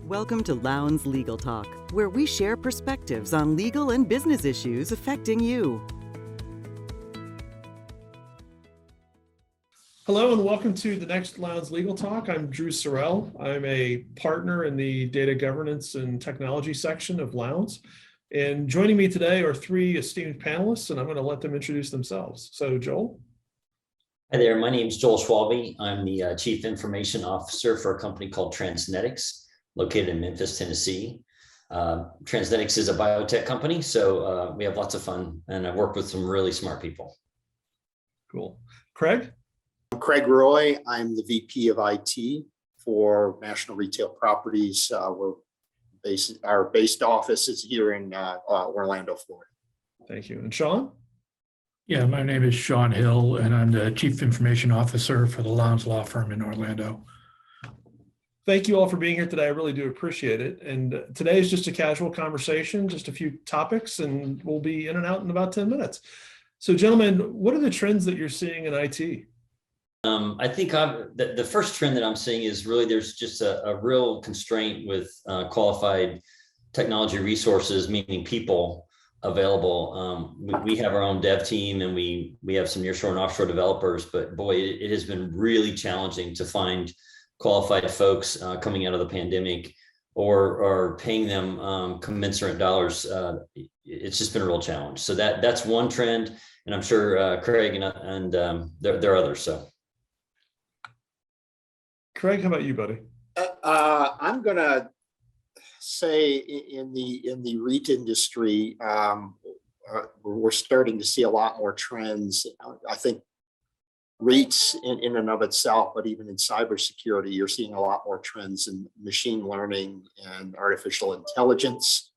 Welcome to Lowndes Legal Talk, where we share perspectives on legal and business issues affecting you. Hello and welcome to the next Lowndes Legal Talk. I'm Drew Sorrell. I'm a partner in the data governance and technology section of Lowndes. And joining me today are three esteemed panelists, and I'm going to let them introduce themselves. So Joel. Hi there, my name is Joel Schwalbe. I'm the Chief Information Officer for a company called Transnetyx, located in Memphis, Tennessee. Transnetyx is a biotech company, so we have lots of fun, and I work with some really smart people. Cool. Craig? I'm Craig Roy. I'm the VP of IT for National Retail Properties. Our based office is here in Orlando, Florida. Thank you. And Shawn? Yeah, my name is Shawn Hill, and I'm the Chief Information Officer for the Lowndes Law Firm in Orlando. Thank you all for being here today. I really do appreciate it. And today is just a casual conversation, just a few topics, and we'll be in and out in about 10 minutes. So gentlemen, what are the trends that you're seeing in IT? I think the first trend that I'm seeing is really there's just a real constraint with qualified technology resources, meaning people available. We have our own dev team, and we have some nearshore and offshore developers, but boy, it has been really challenging to find qualified folks coming out of the pandemic or paying them commensurate dollars. It's just been a real challenge. So that's one trend, and I'm sure Craig and there are others. So, Craig, how about you, buddy? I'm going to say in the REIT industry, we're starting to see a lot more trends. I think REITs in and of itself, but even in cybersecurity, you're seeing a lot more trends in machine learning and artificial intelligence.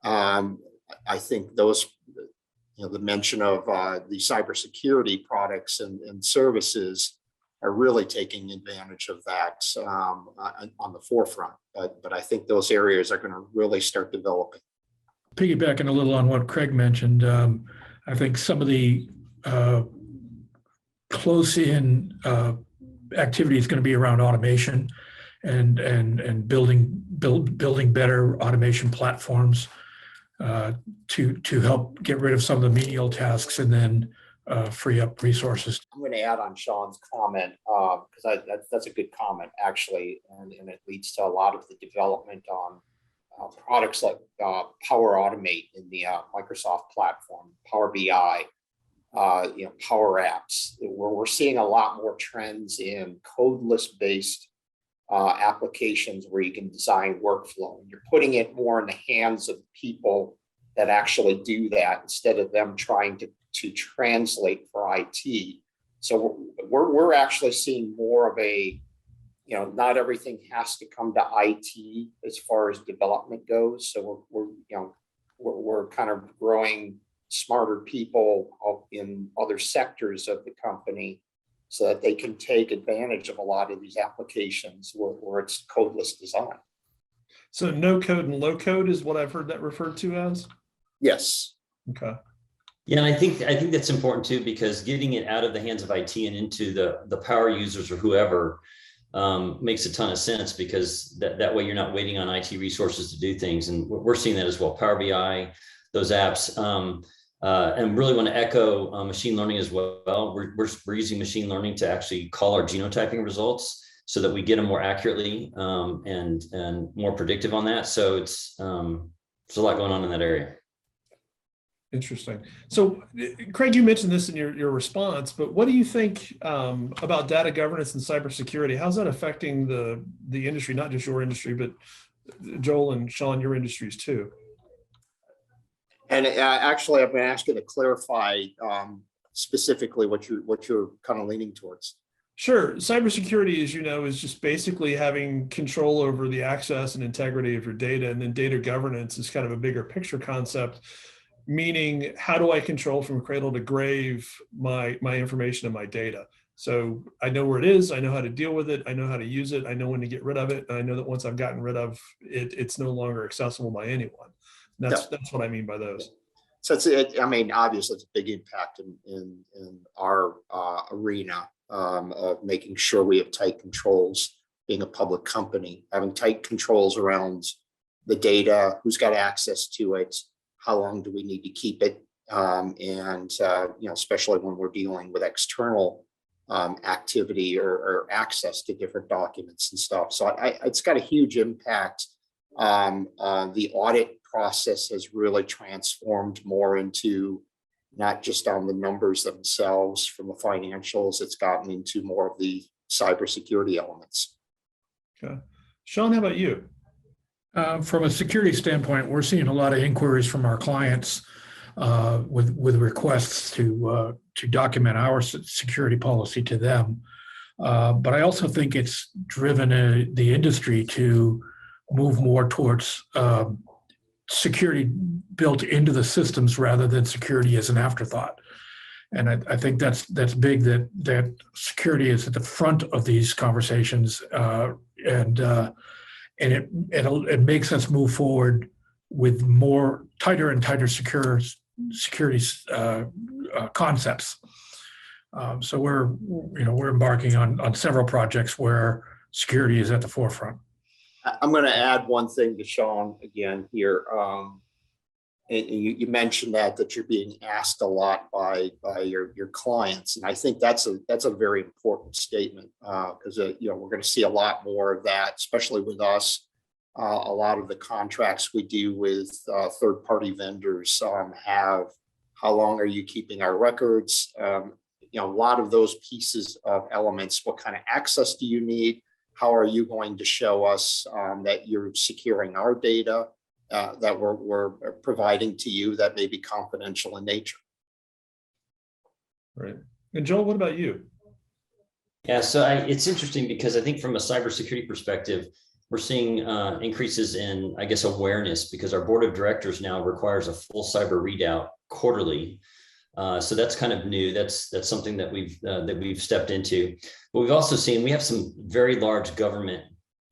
I think those, the mention of the cybersecurity products and services are really taking advantage of that on the forefront. But I think those areas are going to really start developing. Piggybacking a little on what Craig mentioned, I think some of the close-in activity is going to be around automation and building better automation platforms to help get rid of some of the menial tasks and then free up resources. I'm going to add on Shawn's comment because that's a good comment actually, and it leads to a lot of the development on products like Power Automate in the Microsoft platform, Power BI. Power Apps, where we're seeing a lot more trends in codeless-based applications where you can design workflow. You're putting it more in the hands of people that actually do that instead of them trying to translate for IT. So we're actually seeing more of a, not everything has to come to IT as far as development goes. So we're kind of growing smarter people in other sectors of the company so that they can take advantage of a lot of these applications where it's codeless design. So no code and low code is what I've heard that referred to as? Yes. Okay. yeah, and I think that's important too, because getting it out of the hands of IT and into the power users or whoever makes a ton of sense, because that way you're not waiting on IT resources to do things. And we're seeing that as well. Power BI, those apps. And really want to echo machine learning as well. We're using machine learning to actually call our genotyping results so that we get them more accurately and more predictive on that. So it's there's a lot going on in that area. Interesting. So Craig, you mentioned this in your response, but what do you think about data governance and cybersecurity? How's that affecting the industry, not just your industry, but Joel and Shawn, your industries too? And actually, I'm going to ask you to clarify specifically what you're kind of leaning towards. Sure. Cybersecurity, as you know, is just basically having control over the access and integrity of your data. And then data governance is kind of a bigger picture concept, meaning how do I control from cradle to grave my information and my data? So I know where it is. I know how to deal with it. I know how to use it. I know when to get rid of it. And I know that once I've gotten rid of it, it's no longer accessible by anyone. That's what I mean by those. So obviously it's a big impact in our arena of making sure we have tight controls being a public company, having tight controls around the data, who's got access to it, how long do we need to keep it, and especially when we're dealing with external activity or access to different documents and stuff. So it's got a huge impact. The audit process has really transformed more into not just on the numbers themselves from the financials, it's gotten into more of the cybersecurity elements. Okay. Shawn, how about you? From a security standpoint, we're seeing a lot of inquiries from our clients with requests to document our security policy to them. But I also think it's driven the industry to move more towards security built into the systems rather than security as an afterthought. And I think that's big, that security is at the front of these conversations, and it makes us move forward with more tighter and tighter security concepts. So we're embarking on several projects where security is at the forefront. I'm going to add one thing to Shawn again here. And you mentioned that you're being asked a lot by your clients, and I think that's a very important statement, because we're going to see a lot more of that, especially with us. A lot of the contracts we do with third-party vendors have how long are you keeping our records? A lot of those pieces of elements. What kind of access do you need? How are you going to show us that you're securing our data that we're providing to you that may be confidential in nature? Right. And Joel, what about you? Yeah, so it's interesting because I think from a cybersecurity perspective, we're seeing increases in, I guess, awareness, because our board of directors now requires a full cyber readout quarterly. So that's kind of new. That's something that we've stepped into. But we've also seen, we have some very large government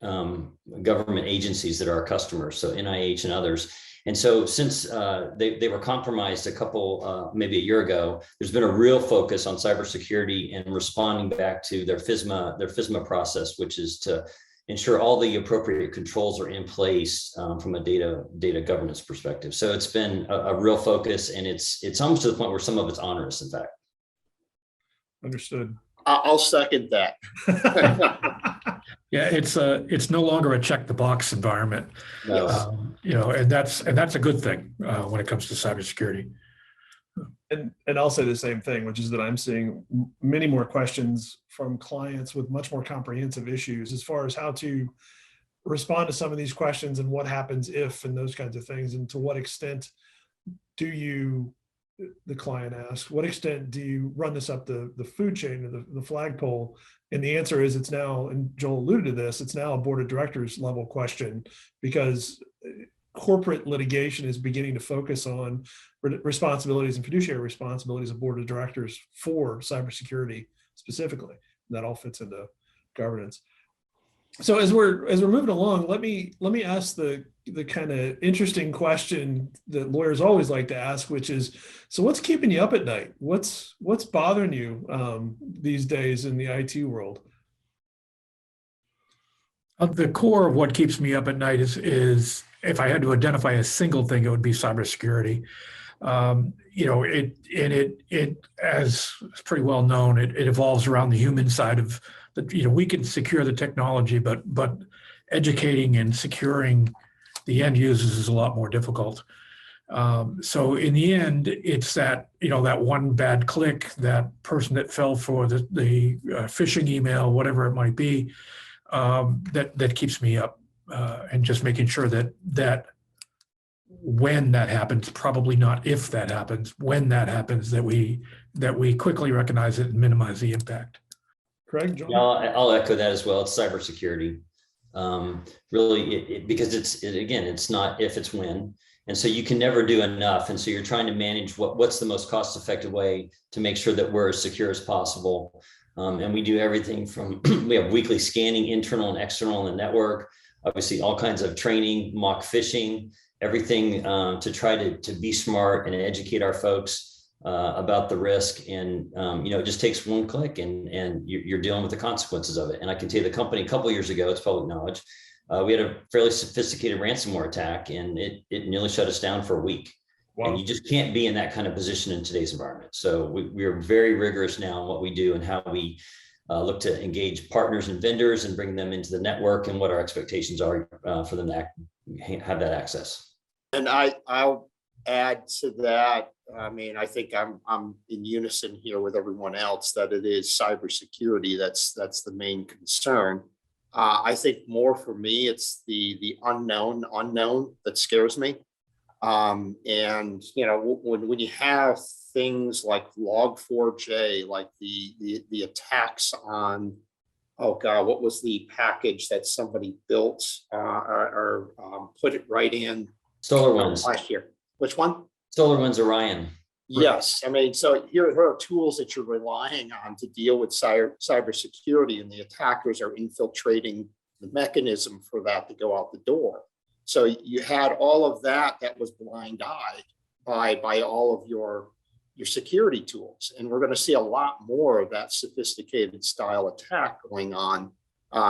agencies that are our customers, so NIH and others. And so since they were compromised a couple, maybe a year ago, there's been a real focus on cybersecurity and responding back to their FISMA process, which is to ensure all the appropriate controls are in place from a data governance perspective. So it's been a real focus, and it's almost to the point where some of it's onerous, in fact. Understood. I'll second that. Yeah, it's no longer a check the box environment. No. And that's a good thing when it comes to cybersecurity. And I'll say the same thing, which is that I'm seeing many more questions from clients with much more comprehensive issues as far as how to respond to some of these questions and what happens if, and those kinds of things, and to what extent do you, the client asks, what extent do you run this up the food chain or the flagpole? And the answer is it's now, and Joel alluded to this, it's now a board of directors level question, because corporate litigation is beginning to focus on responsibilities and fiduciary responsibilities of board of directors for cybersecurity specifically. And that all fits into governance. So as we're moving along, let me ask the kind of interesting question that lawyers always like to ask, which is, so what's keeping you up at night? What's bothering you these days in the IT world? The core of what keeps me up at night is if I had to identify a single thing, it would be cybersecurity. It as it's pretty well known, it evolves around the human side of the, we can secure the technology, but educating and securing the end users is a lot more difficult. So in the end, it's that, that one bad click, that person that fell for the phishing email, whatever it might be, that keeps me up, and just making sure that when that happens, probably not if that happens, when that happens, that we quickly recognize it and minimize the impact. Craig, John? Yeah, I'll echo that as well. It's cybersecurity. Really, because it's not if, it's when. And so you can never do enough. And so you're trying to manage what's the most cost-effective way to make sure that we're as secure as possible. And we do everything from, we have weekly scanning, internal and external in the network, obviously all kinds of training, mock phishing, everything to try to be smart and educate our folks. about the risk, and it just takes one click, and you're dealing with the consequences of it. And I can tell you, the company a couple of years ago, it's public knowledge, we had a fairly sophisticated ransomware attack, and it nearly shut us down for a week. Wow. And you just can't be in that kind of position in today's environment. So we are very rigorous now in what we do and how we look to engage partners and vendors and bring them into the network, and what our expectations are for them to have that access. And I'll add to that. I mean, I think I'm in unison here with everyone else that it is cybersecurity that's the main concern. I think more for me, it's the unknown that scares me. And when you have things like Log4j, like the attacks on, oh God, what was the package that somebody built or put it right in? SolarWinds last year. Which one? SolarWinds Orion. Yes, I mean, so here are tools that you're relying on to deal with cybersecurity, and the attackers are infiltrating the mechanism for that to go out the door. So you had all of that was blind-eyed by all of your security tools, and we're going to see a lot more of that sophisticated style attack going on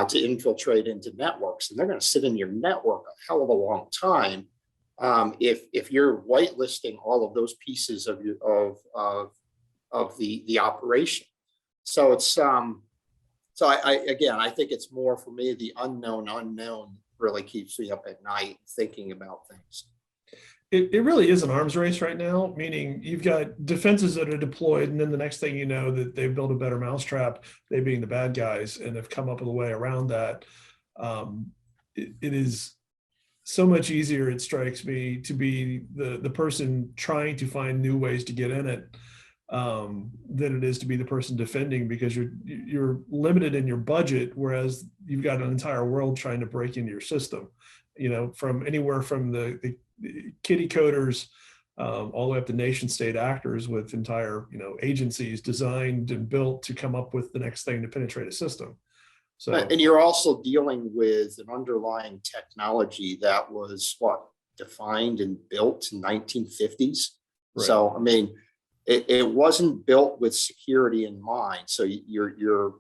to infiltrate into networks, and they're going to sit in your network a hell of a long time. If you're whitelisting all of those pieces of the operation. So it's I think it's more for me, the unknown really keeps me up at night thinking about things. It really is an arms race right now, meaning you've got defenses that are deployed, and then the next thing you know, that they've built a better mousetrap, they being the bad guys, and have come up with a way around that. It is so much easier, it strikes me, to be the person trying to find new ways to get in it than it is to be the person defending, because you're limited in your budget, whereas you've got an entire world trying to break into your system, from anywhere from the kiddie coders all the way up to nation state actors with entire agencies designed and built to come up with the next thing to penetrate a system. So, and you're also dealing with an underlying technology that was defined and built in 1950s. Right. So, I mean, it wasn't built with security in mind. So your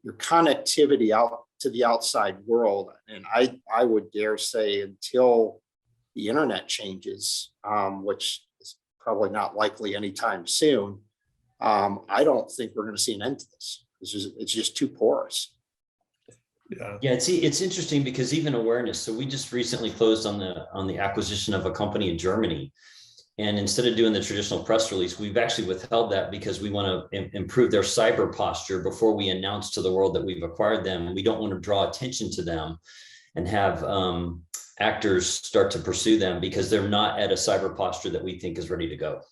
connectivity out to the outside world, and I would dare say, until the internet changes, which is probably not likely anytime soon, I don't think we're going to see an end to this. It's just too porous. Yeah, it's interesting because even awareness. So we just recently closed on the acquisition of a company in Germany, and instead of doing the traditional press release, we've actually withheld that because we want to improve their cyber posture before we announce to the world that we've acquired them. We don't want to draw attention to them and have actors start to pursue them because they're not at a cyber posture that we think is ready to go.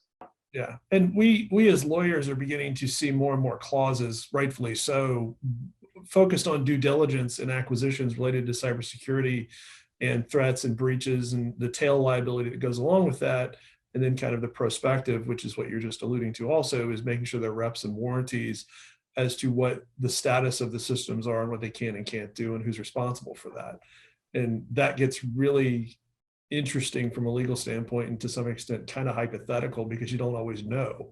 Yeah, and we as lawyers are beginning to see more and more clauses, rightfully so, focused on due diligence and acquisitions related to cybersecurity and threats and breaches and the tail liability that goes along with that. And then kind of the prospective, which is what you're just alluding to also, is making sure there are reps and warranties as to what the status of the systems are and what they can and can't do and who's responsible for that. And that gets really interesting from a legal standpoint, and to some extent kind of hypothetical because you don't always know.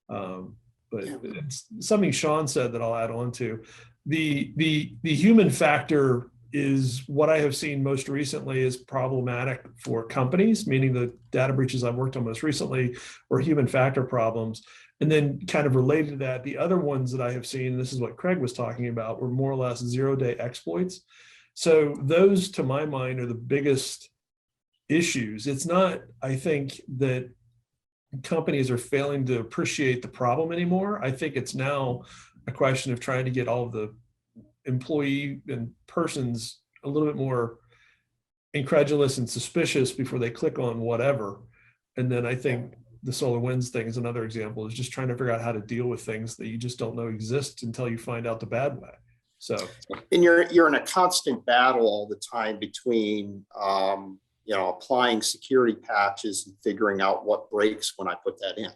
But it's something Shawn said that I'll add on to. The human factor is what I have seen most recently is problematic for companies, meaning the data breaches I've worked on most recently were human factor problems. And then kind of related to that, the other ones that I have seen, and this is what Craig was talking about, were more or less zero-day exploits. So those, to my mind, are the biggest issues. It's not, I think, that companies are failing to appreciate the problem anymore. I think it's now a question of trying to get all of the employee and persons a little bit more incredulous and suspicious before they click on whatever. And then I think the SolarWinds thing is another example, is just trying to figure out how to deal with things that you just don't know exist until you find out the bad way. So, and you're in a constant battle all the time between applying security patches and figuring out what breaks when I put that in.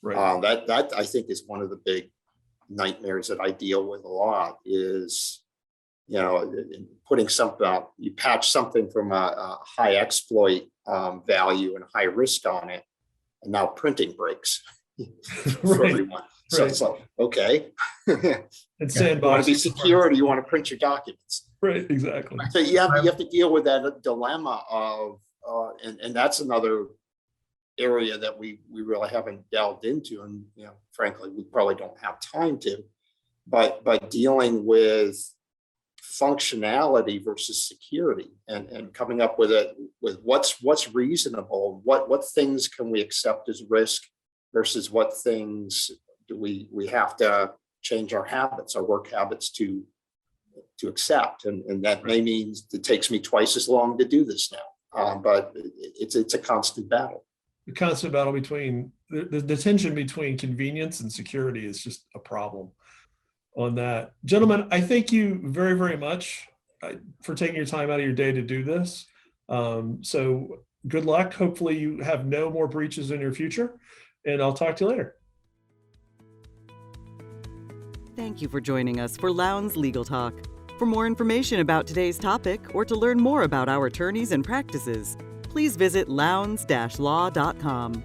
Right. That I think is one of the big nightmares that I deal with a lot is, putting something out, you patch something from a high exploit value and high risk on it. and now printing breaks for Right. everyone. So Right. it's like, okay, And you sandbox. want to be secure, or you want to print your documents? Right, exactly. So you have to deal with that dilemma of, and that's another area that we really haven't delved into, and frankly, we probably don't have time to. But dealing with functionality versus security, and coming up with what's reasonable, what things can we accept as risk versus what things do we have to change our habits, our work habits to accept, and that may mean it takes me twice as long to do this now, but it's a constant battle. The constant battle between the tension between convenience and security is just a problem on that. Gentlemen, I thank you very, very much for taking your time out of your day to do this. So good luck. Hopefully you have no more breaches in your future, and I'll talk to you later. Thank you for joining us for Lowndes Legal Talk. For more information about today's topic or to learn more about our attorneys and practices, please visit lowndes-law.com.